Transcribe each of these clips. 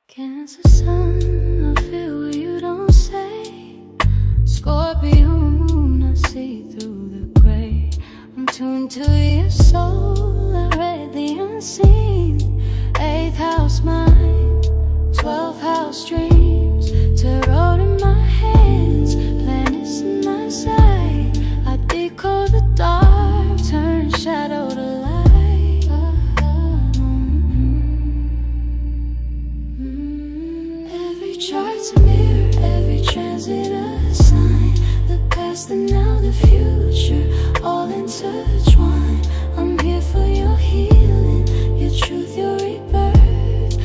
Cancer sun, I feel what you don't say. Scorpio moon, I see through the gray. I'm tuned to your soul, I read the unseen. 8th house mind, 12th house dreams. Tarot in my hands, planets in my sight. I decode the dark, turn shadow to light. Every chart's a mirror, every transit a sign. The past, the now, the future, all intertwined. I'm here for your healing, your truth, your rebirth.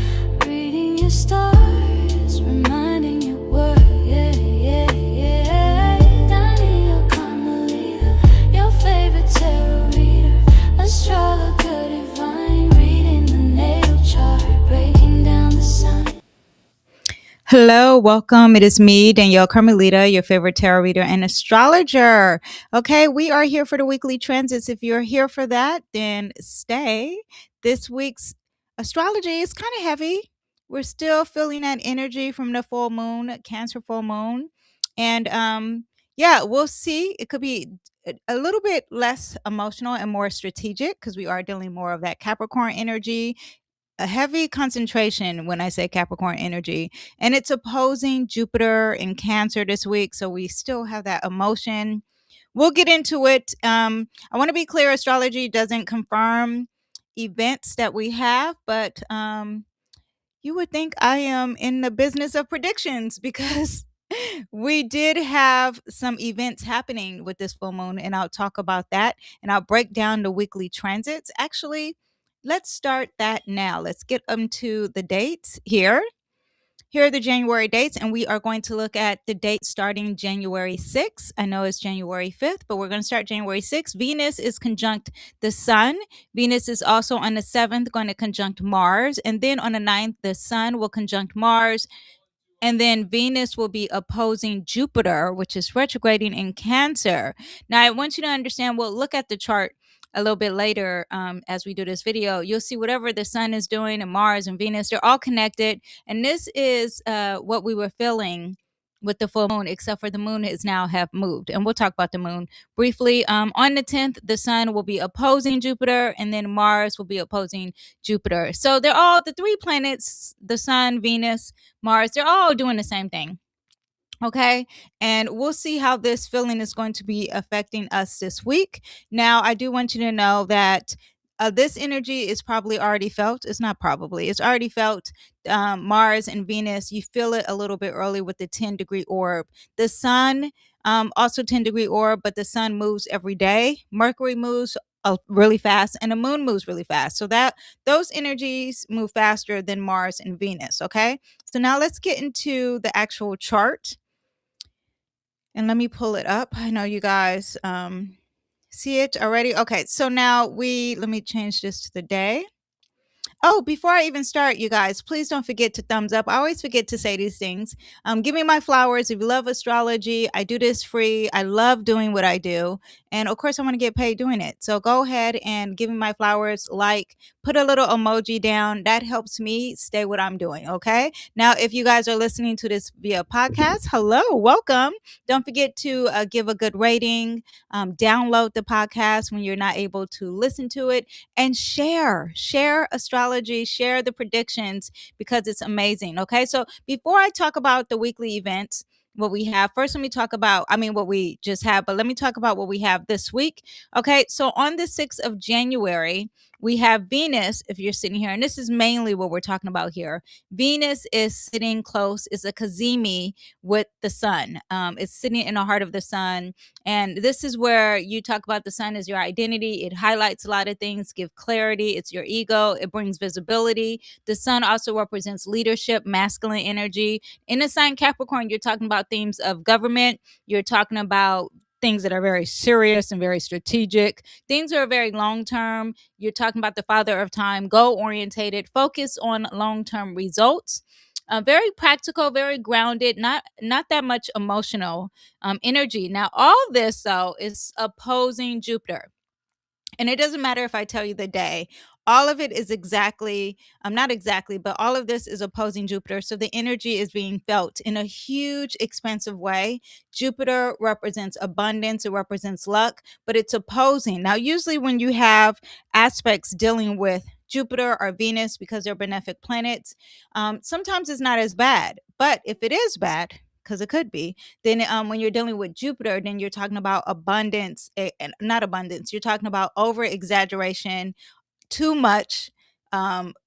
Reading your stars, reminding your worth. Yeah, yeah, yeah. Danny, your karma leader, your favorite tarot reader. Astrologer divine, reading the natal chart, breaking down the sign. Hello, welcome. It is me, Danielle Carmelita, your favorite tarot reader and astrologer. Okay, we are here for the weekly transits. If you're here for that, then stay. This week's astrology is kind of heavy. We're still feeling that energy from the full moon, Cancer full moon. And yeah, we'll see. It could be a little bit less emotional and more strategic because we are dealing more of that Capricorn energy, a heavy concentration when I say Capricorn energy, and it's opposing Jupiter in Cancer this week. So we still have that emotion. We'll get into it. I want to be clear, astrology doesn't confirm events that we have, but you would think I am in the business of predictions because we did have some events happening with this full moon, and I'll talk about that and I'll break down the weekly transits. Actually, let's start that now. Let's get into the dates here. Here are the January dates, and we are going to look at the dates starting January 6th. I know it's January 5th, but we're going to start January 6th. Venus is conjunct the Sun. Venus is also on the 7th going to conjunct Mars. And then on the 9th, the Sun will conjunct Mars. And then Venus will be opposing Jupiter, which is retrograding in Cancer. Now, I want you to understand, we'll look at the chart a little bit later as we do this video. You'll see whatever the Sun is doing and Mars and Venus, they're all connected. And this is what we were feeling with the full moon, except for the moon is now have moved. And we'll talk about the moon briefly. On the 10th, the Sun will be opposing Jupiter, and then Mars will be opposing Jupiter. So they're all the three planets, the Sun, Venus, Mars, they're all doing the same thing. Okay. And we'll see how this feeling is going to be affecting us this week. Now, I do want you to know that this energy is probably already felt. It's not probably, it's already felt. Mars and Venus, you feel it a little bit early with the 10-degree orb. The Sun, also 10-degree orb, but the Sun moves every day. Mercury moves really fast, and the moon moves really fast. So that those energies move faster than Mars and Venus. Okay. So now let's get into the actual chart. And let me pull it up. I know you guys see it already. Okay, so now let me change this to the day. Oh, before I even start, you guys, please don't forget to thumbs up. I always forget to say these things. Give me my flowers if you love astrology. I do this free. I love doing what I do. And of course, I want to get paid doing it. So go ahead and give me my flowers, put a little emoji down. That helps me stay what I'm doing, okay? Now, if you guys are listening to this via podcast, hello, welcome. Don't forget to give a good rating, download the podcast when you're not able to listen to it, and share astrology, share the predictions, because it's amazing. Okay, so before I talk about the weekly events, what we have first, let me talk about, what we just have, but let me talk about what we have this week. Okay, so on the 6th of January, we have Venus, if you're sitting here, and this is mainly what we're talking about here. Venus is sitting close, is a Kazemi with the Sun. It's sitting in the heart of the Sun. And this is where you talk about the Sun as your identity. It highlights a lot of things, give clarity. It's your ego. It brings visibility. The Sun also represents leadership, masculine energy. In the sign Capricorn, you're talking about themes of government. You're talking about things that are very serious and very strategic. Things are very long term. You're talking about the father of time, goal orientated, focus on long term results. Very practical, very grounded, not that much emotional energy. Now, all this though is opposing Jupiter. And it doesn't matter if I tell you the day. All of it is exactly, not exactly, but all of this is opposing Jupiter. So the energy is being felt in a huge, expansive way. Jupiter represents abundance, it represents luck, but it's opposing. Now, usually when you have aspects dealing with Jupiter or Venus, because they're benefic planets, sometimes it's not as bad. But if it is bad, because it could be, then when you're dealing with Jupiter, then you're talking about abundance, and not abundance, you're talking about over exaggeration, too much,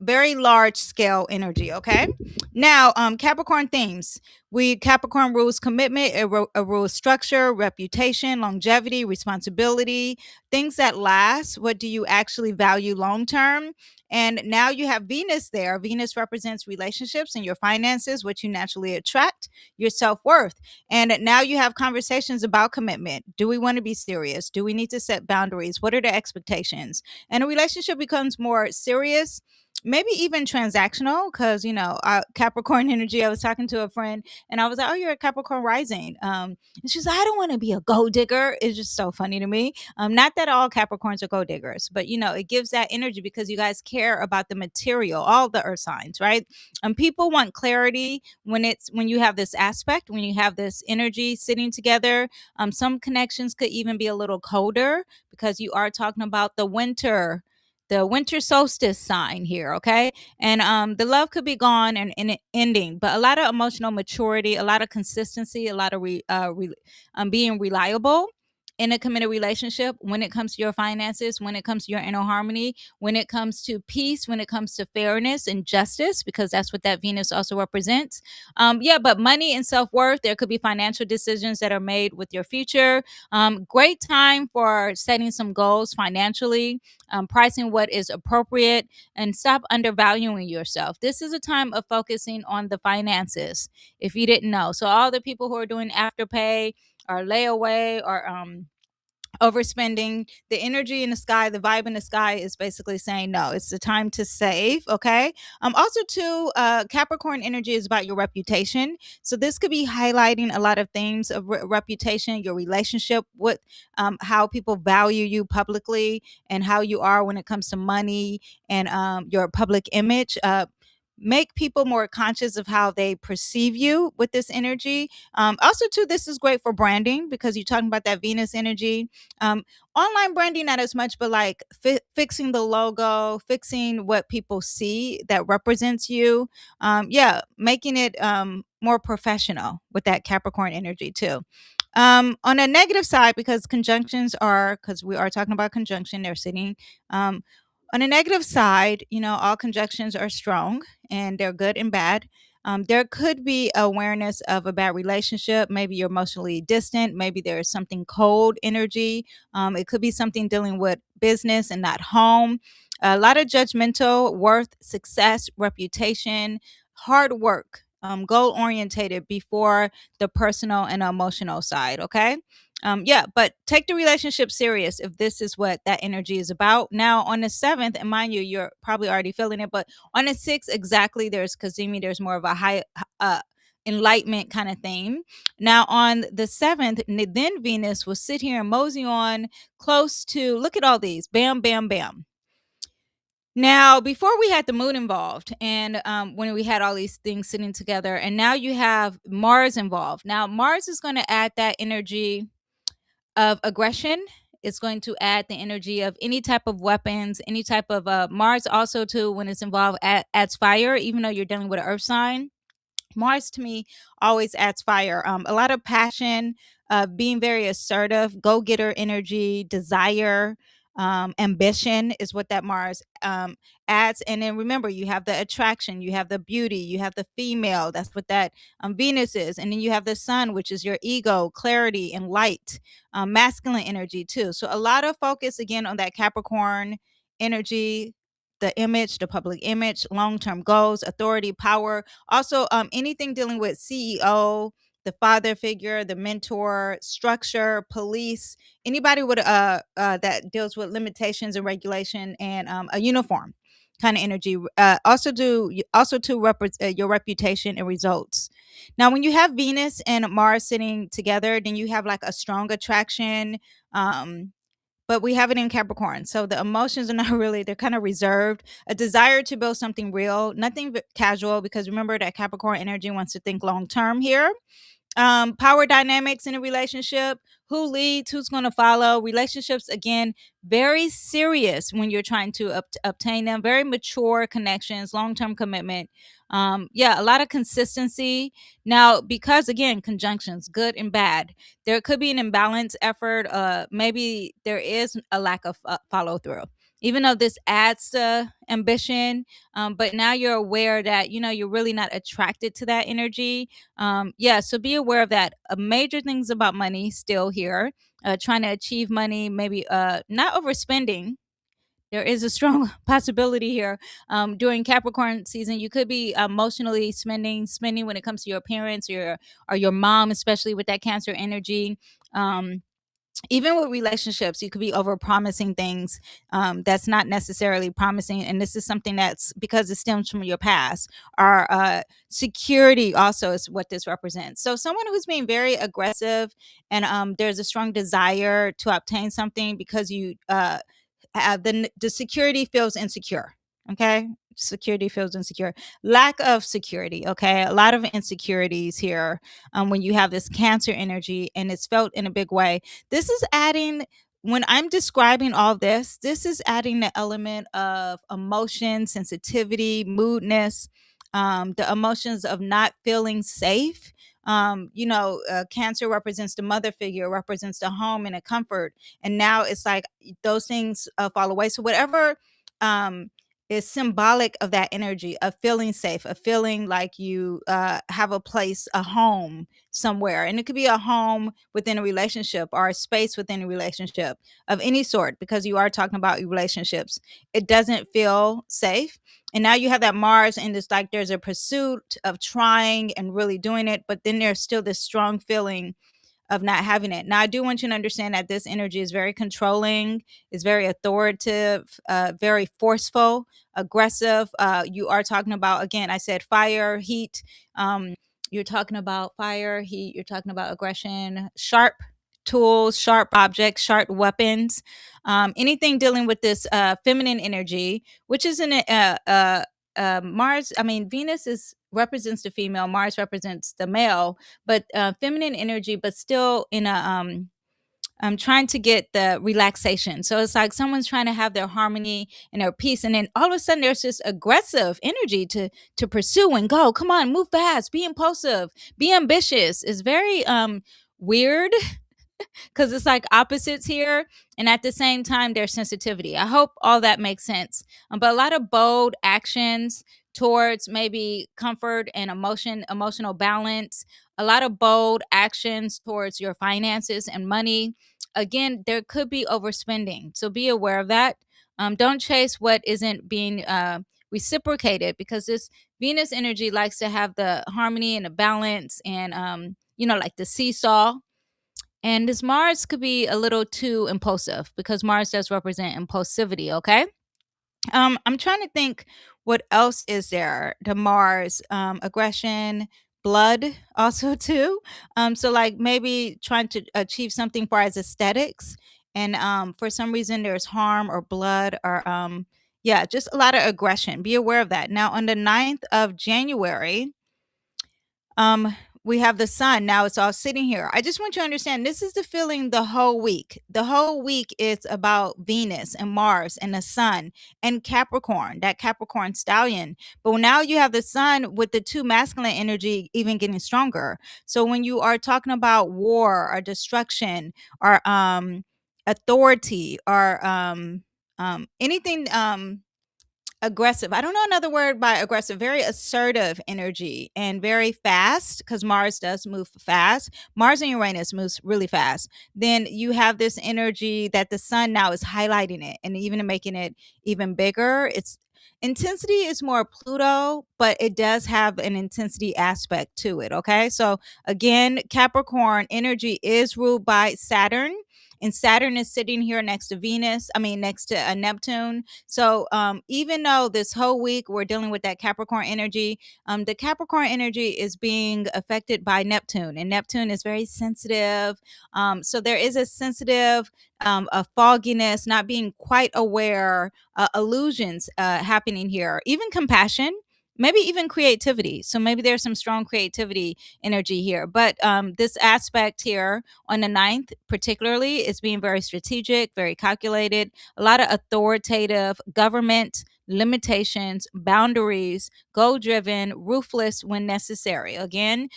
very large scale energy. Okay. Now, Capricorn themes. We Capricorn rules commitment, it rules structure, reputation, longevity, responsibility, things that last. What do you actually value long term? And now you have Venus there. Venus represents relationships and your finances, what you naturally attract, your self worth. And now you have conversations about commitment. Do we want to be serious? Do we need to set boundaries? What are the expectations? And a relationship becomes more serious, maybe even transactional, because Capricorn energy. I was talking to a friend and I was like, oh, you're a Capricorn rising, and she's like, I don't want to be a gold digger. It's just so funny to me. Not that all Capricorns are gold diggers, but it gives that energy because you guys care about the material, all the earth signs, right? People want clarity when you have this aspect, when you have this energy sitting together. Some connections could even be a little colder because you are talking about the winter solstice sign here. Okay. And the love could be gone and it ending, but a lot of emotional maturity, a lot of consistency, a lot of being reliable in a committed relationship when it comes to your finances, when it comes to your inner harmony, when it comes to peace, when it comes to fairness and justice, because that's what that Venus also represents. Yeah, but money and self-worth, there could be financial decisions that are made with your future. Great time for setting some goals financially, pricing what is appropriate, and stop undervaluing yourself. This is a time of focusing on the finances, if you didn't know. So all the people who are doing afterpay or layaway or overspending, the energy in the sky, the vibe in the sky is basically saying no, it's the time to save. Okay. Also too, Capricorn energy is about your reputation, so this could be highlighting a lot of themes of reputation, your relationship with, how people value you publicly, and how you are when it comes to money, and your public image. Make people more conscious of how they perceive you with this energy. Also too, this is great for branding because you're talking about that Venus energy. um, Online branding, not as much, but like fixing the logo, fixing what people see that represents you. Yeah, making it more professional with that Capricorn energy too. On a negative side, because we are talking about conjunction, they're sitting. On a negative side, all conjunctions are strong and they're good and bad. There could be awareness of a bad relationship. Maybe you're emotionally distant. Maybe there's something cold energy. It could be something dealing with business and not home. A lot of judgmental, worth, success, reputation, hard work, goal orientated before the personal and emotional side. Okay. Yeah, but take the relationship serious if this is what that energy is about. Now, on the 7th, and mind you, you're probably already feeling it, but on the 6th, exactly, there's Kazemi, there's more of a high enlightenment kind of theme. Now, on the 7th, then Venus will sit here and mosey on close to, look at all these, bam, bam, bam. Now, before we had the moon involved, and when we had all these things sitting together, and now you have Mars involved. Now, Mars is going to add that energy of aggression. It's going to add the energy of any type of weapons, any type of Mars also too, when it's involved, adds fire, even though you're dealing with an earth sign. Mars to me always adds fire. A lot of passion, being very assertive, go getter energy, desire, ambition is what that Mars adds. And then remember, you have the attraction, you have the beauty, you have the female. That's what that Venus is. And then you have the sun, which is your ego, clarity, and light, masculine energy too. So a lot of focus again on that Capricorn energy. The image, the public image, long term goals, authority, power, also, anything dealing with CEO, the father figure, the mentor, structure, police, anybody with that deals with limitations and regulation, and a uniform kind of energy. Also to your reputation and results. Now, when you have Venus and Mars sitting together, then you have like a strong attraction. Um, but we have it in Capricorn. So the emotions are not really, they're kind of reserved. A desire to build something real, nothing casual, because remember that Capricorn energy wants to think long term here. Power dynamics in a relationship, who leads, who's going to follow. Relationships, again, very serious when you're trying to obtain them, very mature connections, long-term commitment. Yeah, a lot of consistency. Now, because again, conjunctions, good and bad, there could be an imbalance effort. Maybe there is a lack of follow through, even though this adds to ambition. But now you're aware that you're really not attracted to that energy. Yeah, so be aware of that. Major things about money still here. Trying to achieve money, maybe not overspending. There is a strong possibility here. During Capricorn season, you could be emotionally spending when it comes to your parents or your mom, especially with that Cancer energy. Even with relationships, you could be over promising things that's not necessarily promising, and this is something that's because it stems from your past. Our security also is what this represents. So someone who's being very aggressive, and there's a strong desire to obtain something because you the security feels insecure. Okay, security feels insecure. Lack of security. Okay, a lot of insecurities here when you have this Cancer energy, and it's felt in a big way. This is adding, when I'm describing all this is adding the element of emotion, sensitivity, moodness, the emotions of not feeling safe. Cancer represents the mother figure, represents the home and a comfort, and now it's like those things fall away. So whatever um, is symbolic of that energy of feeling safe, of feeling like you have a place, a home somewhere, and it could be a home within a relationship or a space within a relationship of any sort, because you are talking about relationships. It doesn't feel safe, and now you have that Mars, and it's like there's a pursuit of trying and really doing it, but then there's still this strong feeling of not having it. Now, I do want you to understand that this energy is very controlling, is very authoritative, very forceful, aggressive. You are talking about, again, I said fire, heat. You're talking about fire, heat. You're talking about aggression, sharp tools, sharp objects, sharp weapons. Anything dealing with this feminine energy, which is in Mars. I mean, Venus is represents the female, Mars represents the male, but feminine energy, but still in a I'm trying to get the relaxation. So it's like someone's trying to have their harmony and their peace, and then all of a sudden there's this aggressive energy to pursue and go. Come on, move fast, be impulsive, be ambitious. It's very weird because it's like opposites here, and at the same time there's sensitivity. I hope all that makes sense. But a lot of bold actions towards maybe comfort and emotional balance, a lot of bold actions towards your finances and money. Again, there could be overspending, so be aware of that. Don't chase what isn't being reciprocated, because this Venus energy likes to have the harmony and the balance, and like the seesaw. And this Mars could be a little too impulsive, because Mars does represent impulsivity, okay? I'm trying to think what else is there. The Mars, aggression, blood also too. So like maybe trying to achieve something for as aesthetics, and for some reason there's harm or blood or yeah, just a lot of aggression. Be aware of that. Now on the 9th of January, um, we have the sun. Now it's all sitting here. I just want you to understand this is the feeling the whole week. The whole week is about Venus and Mars and the sun and Capricorn, that Capricorn stallion. But now you have the sun with the two masculine energy even getting stronger. So when you are talking about war or destruction or authority or anything aggressive. I don't know another word by aggressive. Very assertive energy and very fast, because Mars does move fast. Mars and Uranus moves really fast. Then you have this energy that the sun now is highlighting it and even making it even bigger. Its intensity is more Pluto, but it does have an intensity aspect to it. Okay. So again, Capricorn energy is ruled by Saturn. and Saturn is sitting here next to Venus, I mean, next to Neptune. So even though this whole week we're dealing with that Capricorn energy, the Capricorn energy is being affected by Neptune, and Neptune is very sensitive. So there is a sensitive, a fogginess, not being quite aware, illusions happening here, even compassion, maybe even creativity. So maybe there's some strong creativity energy here. But this aspect here on the ninth, particularly, is being very strategic, very calculated, a lot of authoritative government limitations, boundaries, goal driven, ruthless when necessary. Again,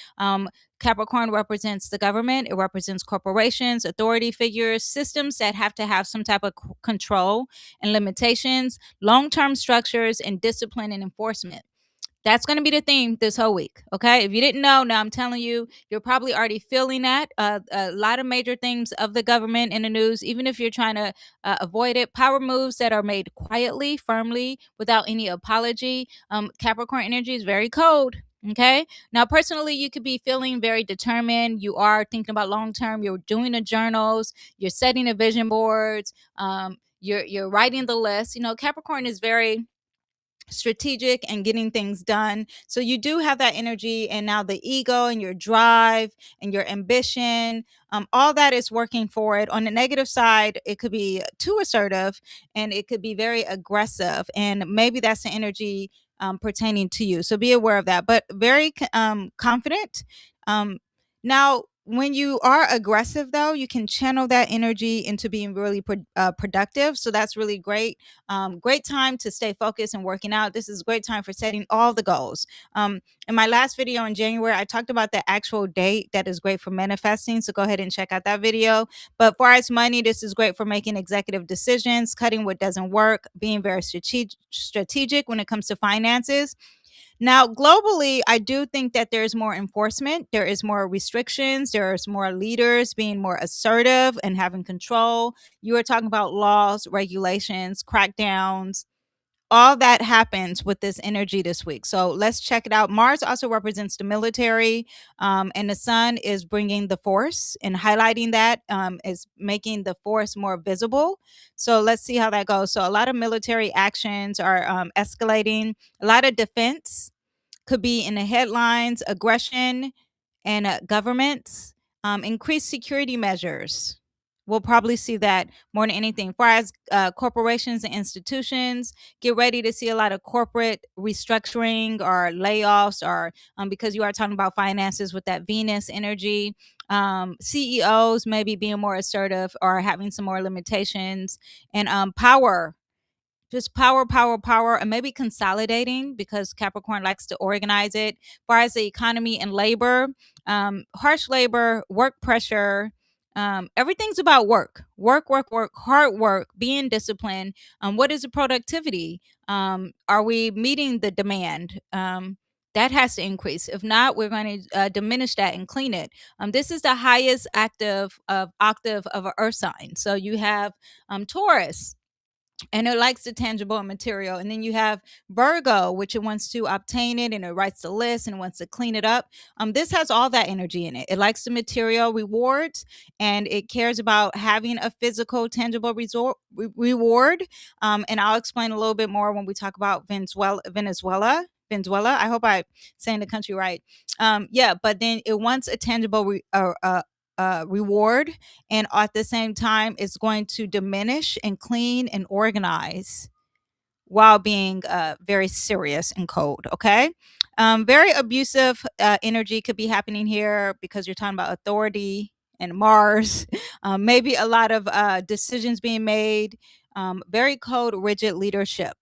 Capricorn represents the government, it represents corporations, authority figures, systems that have to have some type of control and limitations, long term structures, and discipline and enforcement. That's going to be the theme this whole week. Okay. If you didn't know, now I'm telling you, you're probably already feeling that. A lot of major themes of the government in the news, even if you're trying to avoid it, power moves that are made quietly, firmly, without any apology. Capricorn energy is very cold. Okay. Now, personally, you could be feeling very determined. You are thinking about long term. You're doing the journals. You're setting the vision boards. You're writing the list. You know, Capricorn is very strategic and getting things done. So you do have that energy, and now the ego and your drive and your ambition, all that is working for it. On the negative side, it could be too assertive and it could be very aggressive, and maybe that's the energy pertaining to you. So be aware of that, but very confident. Um, Now, when you are aggressive, though, you can channel that energy into being really productive. So that's really great. Great time to stay focused and working out. This is a great time for setting all the goals. In my last video in January, I talked about the actual date that is great for manifesting. So go ahead and check out that video. But for as money, this is great for making executive decisions, cutting what doesn't work, being very strategic when it comes to finances. Now, globally, I do think that there's more enforcement, there is more restrictions, there's more leaders being more assertive and having control. You are talking about laws, regulations, crackdowns. All that happens with this energy this week. So let's check it out. Mars also represents the military, and the sun is bringing the force and highlighting that, is making the force more visible. So let's see how that goes. So a lot of military actions are escalating, a lot of defense could be in the headlines, aggression and governments, increased security measures. We'll probably see that more than anything. As far as corporations and institutions, get ready to see a lot of corporate restructuring or layoffs, or because you are talking about finances with that Venus energy. CEOs maybe being more assertive or having some more limitations, and power, just power, power, power, and maybe consolidating because Capricorn likes to organize it. As far as the economy and labor, harsh labor, work pressure, everything's about work, work, work, work, hard work, being disciplined. What is the productivity? Are we meeting the demand? That has to increase. If not, we're going to diminish that and clean it. This is the highest active of octave of an earth sign. So you have Taurus, and it likes the tangible and material. And then you have Virgo, which it wants to obtain it and it writes the list and wants to clean it up. This has all that energy in it. It likes the material rewards, and it cares about having a physical, tangible reward. And I'll explain a little bit more when we talk about Venezuela. I hope I'm saying the country right. Yeah, but then it wants a tangible reward, and at the same time it's going to diminish and clean and organize while being very serious and cold. Okay. Very abusive energy could be happening here because you're talking about authority and Mars. Maybe a lot of decisions being made. Very cold, rigid leadership.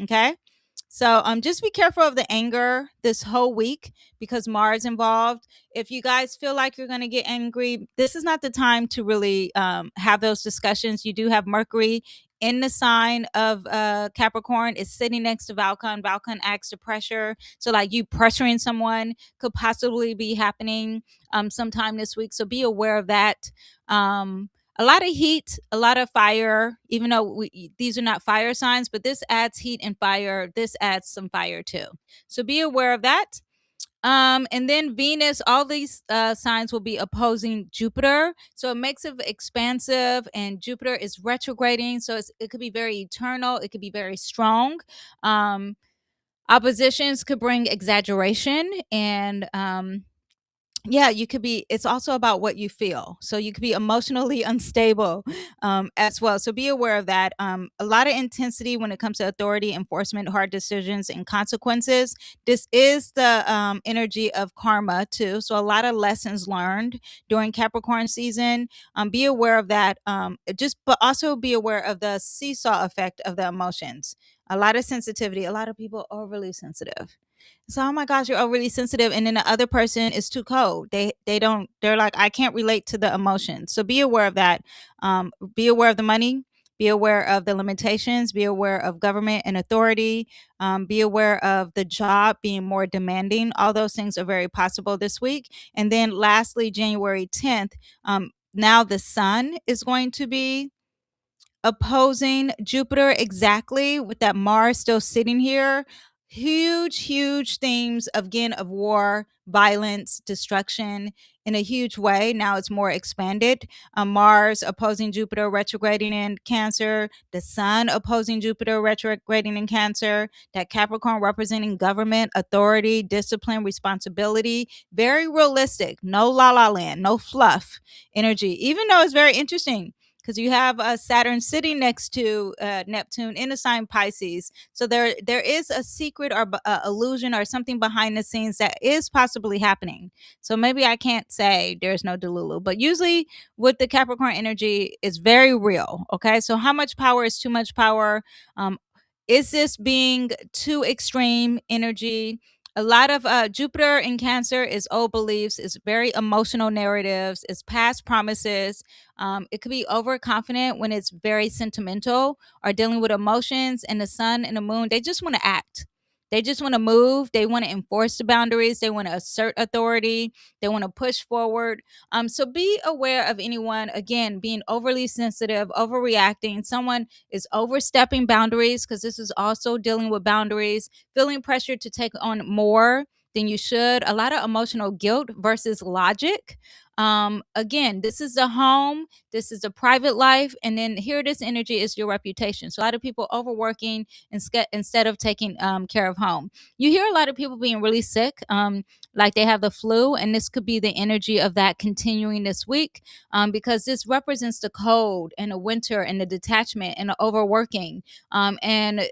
Okay. So just be careful of the anger this whole week because Mars involved. If you guys feel like you're going to get angry, this is not the time to really have those discussions. You do have Mercury in the sign of Capricorn. Is sitting next to Vulcan. Vulcan acts to pressure. So like you pressuring someone could possibly be happening sometime this week. So be aware of that. A lot of heat, a lot of fire, even though these are not fire signs, but this adds heat and fire. This adds some fire too. So be aware of that. And then Venus, all these signs will be opposing Jupiter. So it makes it expansive, and Jupiter is retrograding. So it could be very eternal, it could be very strong. Um, Oppositions could bring exaggeration, and yeah, you could be, it's also about what you feel, so you could be emotionally unstable as well, so be aware of that. A lot of intensity when it comes to authority, enforcement, hard decisions, and consequences. This is the energy of karma too, so a lot of lessons learned during Capricorn season. Be aware of that, just but also be aware of the seesaw effect of the emotions. A lot of sensitivity, a lot of people overly sensitive. So, oh my gosh, you're overly sensitive, and then the other person is too cold. They don't. They're like, I can't relate to the emotions. So be aware of that. Be aware of the money. Be aware of the limitations. Be aware of government and authority. Be aware of the job being more demanding. All those things are very possible this week. And then, lastly, January 10th. Now the sun is going to be opposing Jupiter exactly, with that Mars still sitting here. Huge, huge themes of, again, of war, violence, destruction in a huge way. Now it's more expanded. Mars opposing Jupiter, retrograding in Cancer. The Sun opposing Jupiter, retrograding in Cancer. That Capricorn representing government, authority, discipline, responsibility. Very realistic. No la la land, no fluff energy. Even though it's very interesting, because you have Saturn sitting next to Neptune in a sign Pisces. So there is a secret or illusion or something behind the scenes that is possibly happening. So maybe I can't say there's no Delulu, but usually with the Capricorn energy, it's very real. Okay, so how much power is too much power? Um, is this being too extreme energy? A lot of Jupiter in Cancer is old beliefs, is very emotional narratives, is past promises. It could be overconfident when it's very sentimental or dealing with emotions. And the sun and the moon, they just want to act. They just want to move. They want to enforce the boundaries. They want to assert authority. They want to push forward. So be aware of anyone, again, being overly sensitive, overreacting. Someone is overstepping boundaries, because this is also dealing with boundaries, feeling pressure to take on more than you should. A lot of emotional guilt versus logic. Again, this is the home, this is the private life, and then here, this energy is your reputation. So a lot of people overworking instead of taking care of home. You hear a lot of people being really sick, like they have the flu, and this could be the energy of that continuing this week, because this represents the cold and the winter and the detachment and the overworking, and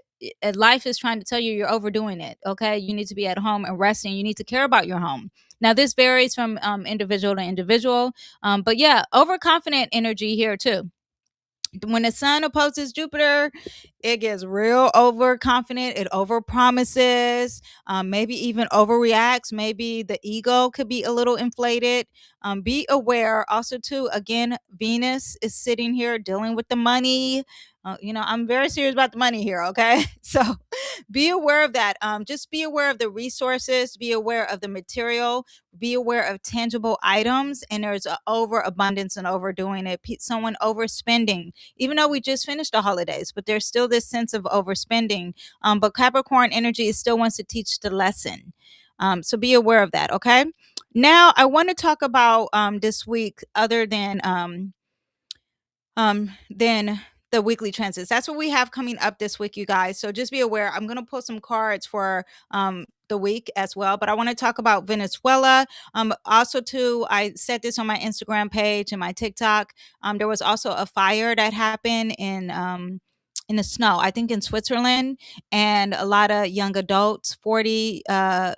life is trying to tell you you're overdoing it. Okay, you need to be at home and resting. You need to care about your home. Now, this varies from individual to individual, but yeah, overconfident energy here too. When the sun opposes Jupiter, it gets real overconfident. It overpromises, maybe even overreacts. Maybe the ego could be a little inflated. Be aware also too. Again, Venus is sitting here dealing with the money. I'm very serious about the money here. Okay, so be aware of that. Just be aware of the resources. Be aware of the material. Be aware of tangible items. And there's an overabundance and overdoing it. Someone overspending, even though we just finished the holidays, but there's still this sense of overspending. But Capricorn energy still wants to teach the lesson. So be aware of that. Okay. Now I want to talk about this week, other than the weekly transits. That's what we have coming up this week, you guys. So just be aware. I'm going to pull some cards for the week as well, but I want to talk about Venezuela. Also, too, I said this on my Instagram page and my TikTok. There was also a fire that happened in the snow, I think in Switzerland, and a lot of young adults, 40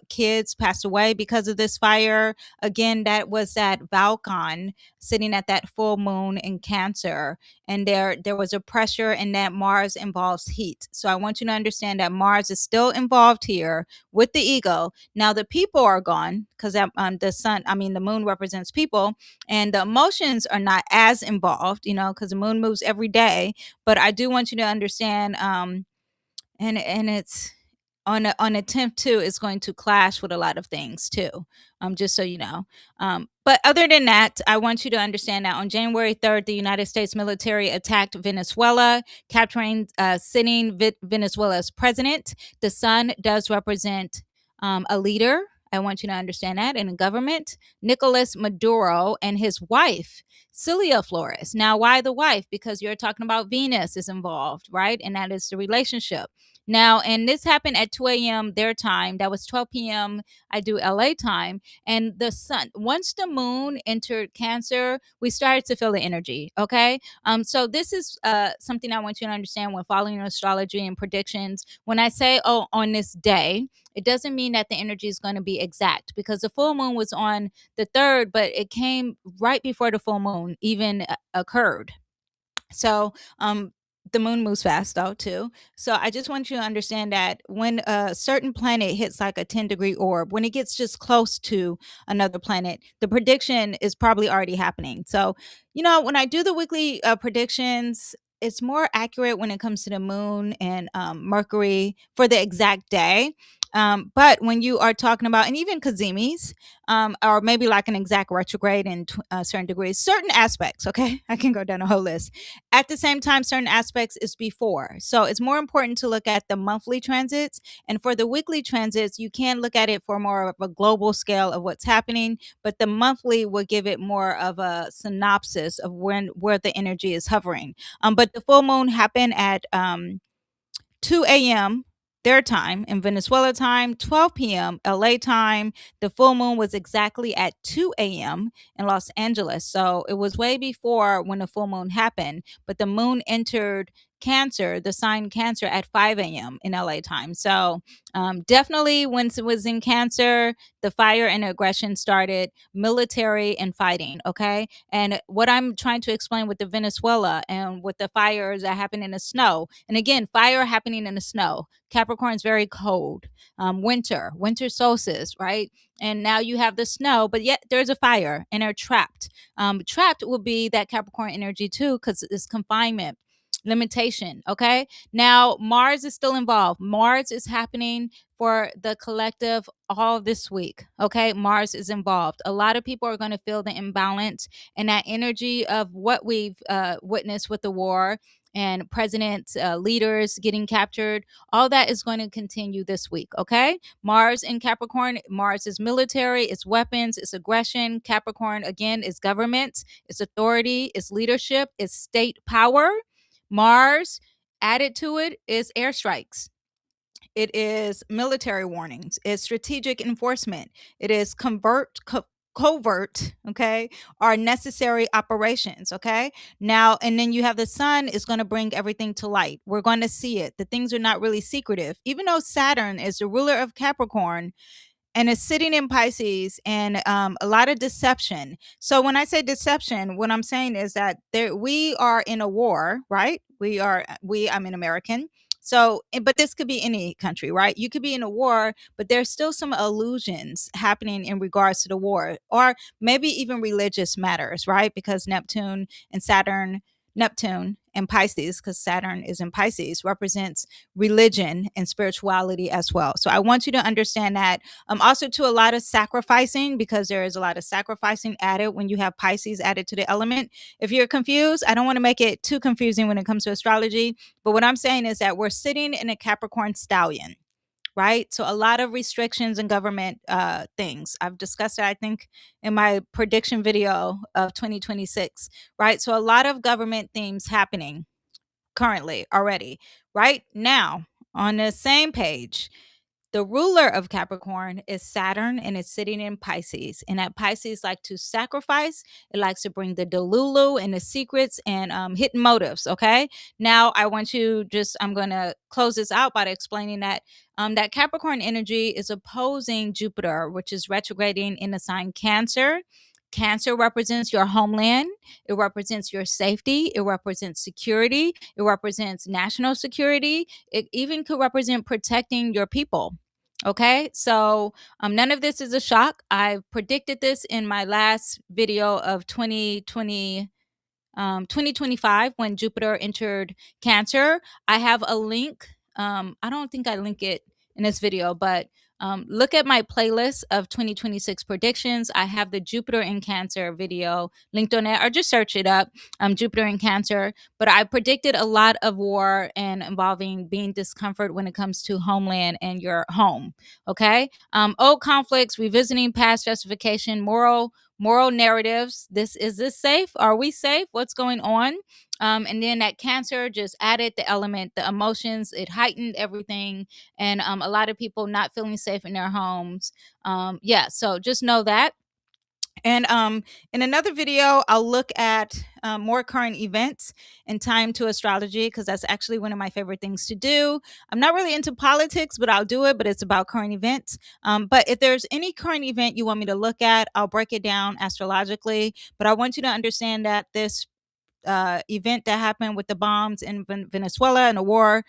kids passed away because of this fire. Again, that was that Valcon sitting at that full moon in Cancer, and there was a pressure, and that Mars involves heat. So I want you to understand that Mars is still involved here with the ego. Now the people are gone, because the sun, I mean the moon represents people, and the emotions are not as involved, because the moon moves every day. But I do want you to understand, and it's on a 10th too, is going to clash with a lot of things too, just so you know. But other than that, I want you to understand that on January 3rd, the United States military attacked Venezuela, capturing sitting Venezuela's president. The sun does represent a leader, I want you to understand that. And in government, Nicolas Maduro and his wife, Celia Flores. Now, why the wife? Because you're talking about Venus is involved, right? And that is the relationship. Now, and this happened at 2 a.m. their time. That was 12 p.m. I do LA time. And the sun, once the moon entered Cancer, we started to feel the energy. Okay. So this is something I want you to understand when following astrology and predictions. When I say, oh, on this day, it doesn't mean that the energy is going to be exact, because the full moon was on the 3rd, but it came right before the full moon even occurred. So, the moon moves fast though too. So I just want you to understand that when a certain planet hits like a 10-degree orb, when it gets just close to another planet, the prediction is probably already happening. So, when I do the weekly predictions, it's more accurate when it comes to the moon and Mercury for the exact day. But when you are talking about, and even Kazimis, or maybe like an exact retrograde in certain degrees, certain aspects, okay? I can go down a whole list. At the same time, certain aspects is before. So it's more important to look at the monthly transits. And for the weekly transits, you can look at it for more of a global scale of what's happening, but the monthly will give it more of a synopsis of where the energy is hovering. But the full moon happened at 2 a.m. their time in Venezuela time, 12 p.m. LA time. The full moon was exactly at 2 a.m. in Los Angeles. So it was way before when the full moon happened, but the moon entered Cancer, the sign Cancer, at 5 a.m. in LA time. So definitely when it was in Cancer, the fire and aggression started, military and fighting. Okay. And what I'm trying to explain with the Venezuela and with the fires that happen in the snow, and again, fire happening in the snow. Capricorn is very cold. Winter solstice, right? And now you have the snow, but yet there's a fire and they're trapped. Trapped will be that Capricorn energy too, because it's confinement, limitation. Okay. Now Mars is still involved. Mars is happening for the collective all this week. Okay. Mars is involved. A lot of people are going to feel the imbalance and that energy of what we've witnessed with the war and presidents, leaders getting captured. All that is going to continue this week. Okay. Mars in Capricorn, Mars is military, it's weapons, it's aggression. Capricorn, again, is government, it's authority, it's leadership, it's state power. Mars, added to it, is airstrikes. It is military warnings. It's strategic enforcement. It is covert, okay, or necessary operations, okay? Now, and then you have the sun is going to bring everything to light. We're going to see it. The things are not really secretive. Even though Saturn is the ruler of Capricorn, and it's sitting in Pisces, and a lot of deception. So when I say deception, what I'm saying is that we are in a war, right? I'm an American. So, but this could be any country, right? You could be in a war, but there's still some illusions happening in regards to the war, or maybe even religious matters, right? Because Neptune and Pisces, because Saturn is in Pisces, represents religion and spirituality as well. So I want you to understand that. Also, to a lot of sacrificing, because there is a lot of sacrificing added when you have Pisces added to the element. If you're confused, I don't want to make it too confusing when it comes to astrology, but what I'm saying is that we're sitting in a Capricorn stallion, right? So a lot of restrictions and government things. I've discussed it, I think, in my prediction video of 2026, right? So a lot of government themes happening currently already, right now on the same page. The ruler of Capricorn is Saturn, and it's sitting in Pisces. And that Pisces like to sacrifice. It likes to bring the delulu and the secrets and hidden motives. Okay. Now I'm going to close this out by explaining that that Capricorn energy is opposing Jupiter, which is retrograding in the sign Cancer. Cancer represents your homeland. It represents your safety. It represents security. It represents national security. It even could represent protecting your people. Okay, so none of this is a shock. I predicted this in my last video of 2025 when Jupiter entered Cancer. I have a link. I don't think I link it in this video, but Look at my playlist of 2026 predictions. I have the Jupiter in Cancer video linked on it, or just search it up, Jupiter in Cancer. But I predicted a lot of war and involving being discomfort when it comes to homeland and your home. Okay. Old conflicts, revisiting past justification, moral narratives. Is this safe? Are we safe? What's going on? And then that Cancer just added the element, the emotions. It heightened everything, and a lot of people not feeling safe in their homes. Yeah, so just know that. And in another video, I'll look at more current events and time to astrology, because that's actually one of my favorite things to do. I'm not really into politics, but I'll do it. But it's about current events. But if there's any current event you want me to look at, I'll break it down astrologically. But I want you to understand that this event that happened with the bombs in Venezuela and the war.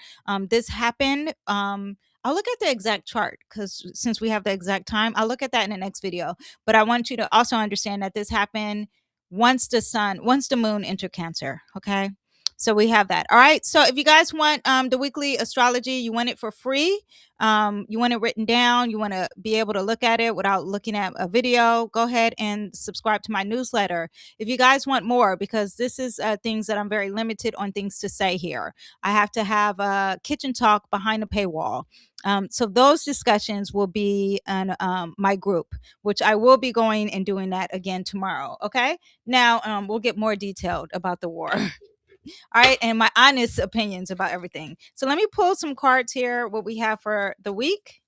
This happened. I'll look at the exact chart, because since we have the exact time, I'll look at that in the next video. But I want you to also understand that this happened once the moon entered Cancer. Okay. So we have that. All right. So if you guys want the weekly astrology, you want it for free, you want it written down, you want to be able to look at it without looking at a video, go ahead and subscribe to my newsletter. If you guys want more, because this is things that I'm very limited on things to say here. I have to have a kitchen talk behind a paywall. So those discussions will be in my group, which I will be going and doing that again tomorrow. Okay. Now we'll get more detailed about the war. All right, and my honest opinions about everything. So let me pull some cards here, what we have for the week.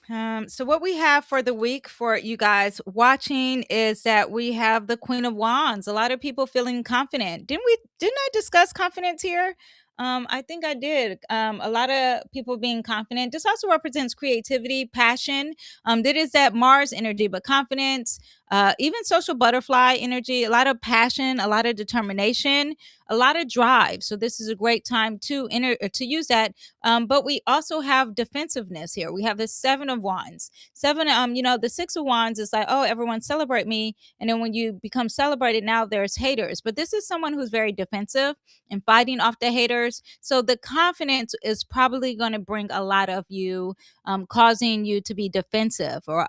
So what we have for the week for you guys watching is that we have the Queen of Wands. A lot of people feeling confident. Didn't I discuss confidence here? I think I did. A lot of people being confident. This also represents creativity, passion. That is that Mars energy, but confidence, even social butterfly energy, a lot of passion, a lot of determination, a lot of drive. So this is a great time to use that. But we also have defensiveness here. We have the Seven of Wands. The Six of Wands is like, oh, everyone celebrate me. And then when you become celebrated, now there's haters. But this is someone who's very defensive and fighting off the haters. So the confidence is probably going to bring a lot of you, causing you to be defensive, or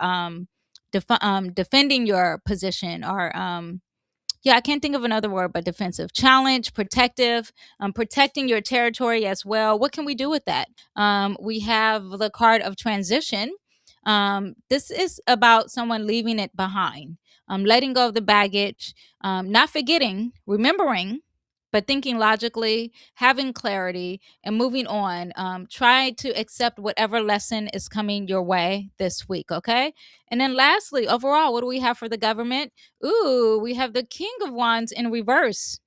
defending your position, or I can't think of another word but defensive. Challenge, protective, protecting your territory as well. What can we do with that? We have the card of transition. This is about someone leaving it behind, letting go of the baggage, not forgetting, remembering, but thinking logically, having clarity, and moving on. Try to accept whatever lesson is coming your way this week, okay? And then lastly, overall, what do we have for the government? Ooh, we have the King of Wands in reverse.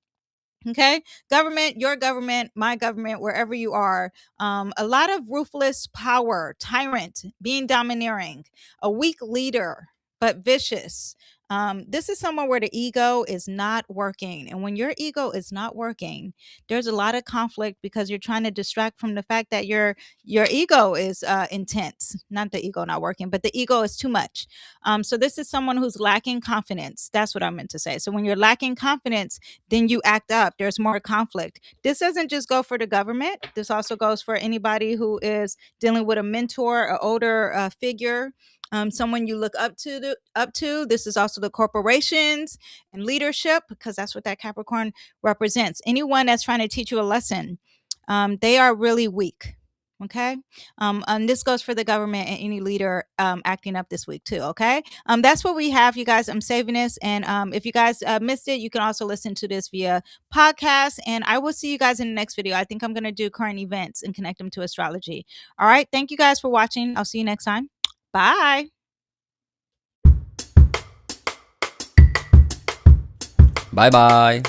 Okay, government, your government, my government, wherever you are, a lot of ruthless power, tyrant, being domineering, a weak leader, but vicious. This is someone where the ego is not working. And when your ego is not working, there's a lot of conflict, because you're trying to distract from the fact that your ego is intense. Not the ego not working, but the ego is too much. So this is someone who's lacking confidence. That's what I meant to say. So when you're lacking confidence, then you act up. There's more conflict. This doesn't just go for the government. This also goes for anybody who is dealing with a mentor, an older figure, someone you look up to. This is also the corporations and leadership, because that's what that Capricorn represents. Anyone that's trying to teach you a lesson, they are really weak. Okay. And this goes for the government and any leader acting up this week too. Okay. That's what we have, you guys. I'm saving this. And if you guys missed it, you can also listen to this via podcast. And I will see you guys in the next video. I think I'm going to do current events and connect them to astrology. All right. Thank you guys for watching. I'll see you next time. Bye. Bye bye.